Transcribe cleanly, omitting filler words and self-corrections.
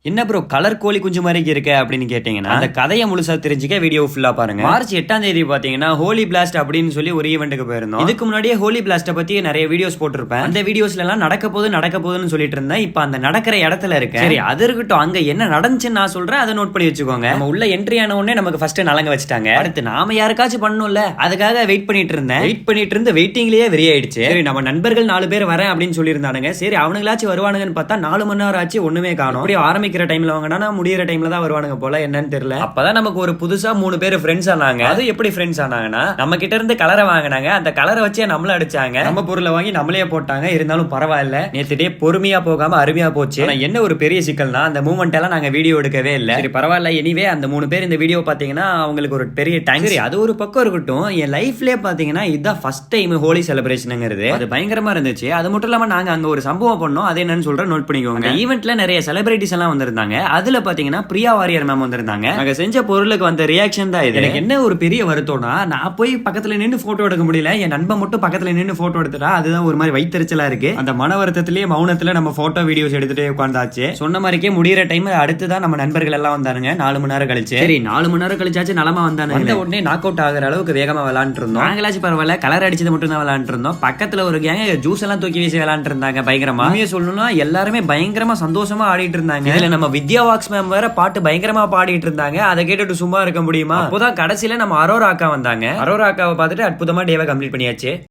என்ன bro colour கோழி குஞ்சு மாதிரி இருக்க அப்படின்னு கேட்டீங்கன்னா அந்த கதையை முழுசா தெரிஞ்சுக்க வீடியோ ஃபுல்லா பாருங்க. மார்ச் 8ஆம் தேதி பாத்தீங்கன்னா ஹோலி பிளாஸ்ட் அப்படின்னு சொல்லி ஒரு ஈவெண்ட்டுக்கு போயிருந்தோம். இதுக்கு முன்னாடியே ஹோலி பிளாஸ்ட பத்தி நிறைய வீடியோஸ் போட்டிருப்பேன். அந்த வீடியோஸ்ல எல்லாம் நடக்க போகுதுன்னு சொல்லிட்டு இருந்தேன். இப்ப அந்த நடக்கிற இடத்துல இருக்கேன். சரி அது இருக்கட்டும், அங்க என்ன நடந்துச்சுன்னு நான் சொல்றேன், அதை நோட் பண்ணி வச்சுக்கோங்க. நம்ம உள்ள என்ட்ரி ஆன உடனே நமக்கு ஃபர்ஸ்ட் நலங்க வச்சுட்டாங்க. அடுத்து நாம யாருக்காச்சும் பண்ணணும்ல, அதுக்காக வெயிட் பண்ணிட்டு இருந்தேன். வெயிட்டிங்லயே வெறி ஆயிடுச்சு. சரி நம்ம நண்பர்கள் 4 பேர் வரேன் அப்படின்னு சொல்லியிருந்தானுங்க. சரி அவனுங்களாச்சும் வருவானுங்கன்னு பார்த்தா 4 மணி நேரம் ஆச்சு, ஒண்ணுமே காணும். அப்படியே ஆரம்பிக்கிற டைம்ல வாங்கினா முடியிற டைம்ல தான் வருவானுங்க போல, என்னன்னு தெரியல. அப்பதான் நமக்கு ஒரு புதுசா 3 பேர் ஃப்ரெண்ட்ஸ் ஆனாங்க. அது எப்படி ஃப்ரெண்ட்ஸ் ஆனாங்கன்னா, நம்ம கிட்ட இருந்து கலரை வாங்கினாங்க, அந்த கலரை வச்சே நம்மள அடிச்சாங்க, நம்ம பொருளை வாங்கி நம்மளே போட்டாங்க. இருந்தாலும் பரவாயில்ல, நேத்துட்டே பொறுமையா போகாம அருமையா போச்சு. என்ன ஒரு பெரிய சிக்கல்னா அந்த மூமெண்ட் எல்லாம் நாங்க வீடியோ எடுக்கவே இல்ல. சரி பரவாயில்ல, எனிவே அந்த 3 பேர் இந்த வீடியோ பாத்தீங்கன்னா அவங்களுக்கு ஒரு பெரிய தேங்க்ஸ். சரி அது ஒரு பக்கம் இருக்கட்டும், என் லைஃப்லயே பாத்தீங்கன்னா இதுதான் ஃபர்ஸ்ட் டைம் ஹோலி செலிப்ரேஷனுங்கிறது. அது பயங்கரமா இருந்துச்சு. அது மட்டும் இல்லாம நாங்க அங்க ஒரு சம்பவம் பண்ணோம். அது என்னன்னு சொல்றேன், நோட் பண்ணிக்கோங்க. ஈவென்ட்ல நிறைய செலிபிரிட்டிஸ் எல்லாம் வந்திருந்தாங்க. அதுல பாத்தீங்கன்னா பிரியா வாரியர் மேம் வந்திருந்தாங்க. நாங்க செஞ்ச பொருளுக்கு வந்த ரியாக்ஷன் தான் இது. எனக்கு என்ன ஒரு பெரிய வருத்தம்னா, நான் போய் பக்கத்துல நின்று போட்டோ எடுக்க முடியல, என் நண்பன் மட்டும் பக்கத்துல நின்று போட்டோ எடுத்துட்டா. அதுதான் ஒரு மாதிரி வைத்தறிச்சலா இருக்கு. அந்த மன வருத்தத்திலேயே மௌனத்துல நம்ம போட்டோ வீடியோஸ் எடுத்துட்டே உட்கார்ந்தாச்சு. சொன்ன மாதிரிக்கே முடியிற டைம் அடுத்துதான் நம்ம நண்பர்கள் எல்லாம் வந்தானுங்க 4 மணி நேரம் கழிச்சு. சரி 4 மணி நேரம் கழிச்சாச்சு நலமா வந்தானுங்க. உடனே நாக் அவுட் ஆகிற அளவுக்கு வேகமா விளையாண்டு இருந்தோம். நாங்களாச்சும் பரவாயில்ல, கலர் அடிச்சது மட்டும் தான் விளையாண்டு இருந்தோம். பக்கத்துல ஒரு கேங் ஜூஸ் எல்லாம் தூக்கி வீசி விளையாண்டு இருந்தாங்க. பயங்கரமா சொல்லணும்னா எல்லாருமே பயங்கரமா சந்தோஷமா ஆடிட்டு இருந்தாங்க. இதுல நம்ம வித்யா வாக்ஸ் மேம் வேற பாட்டு பயங்கரமா பாடிட்டு இருந்தாங்க. அதை கேட்டுட்டு சும்மா இருக்க முடியுமா? அப்போதான் கடைசியில நம்ம அரோரா அக்கா வந்தாங்க. அரோரா அக்காவை பார்த்துட்டு அற்புதமா டேவை கம்ப்ளீட் பண்ணியாச்சு.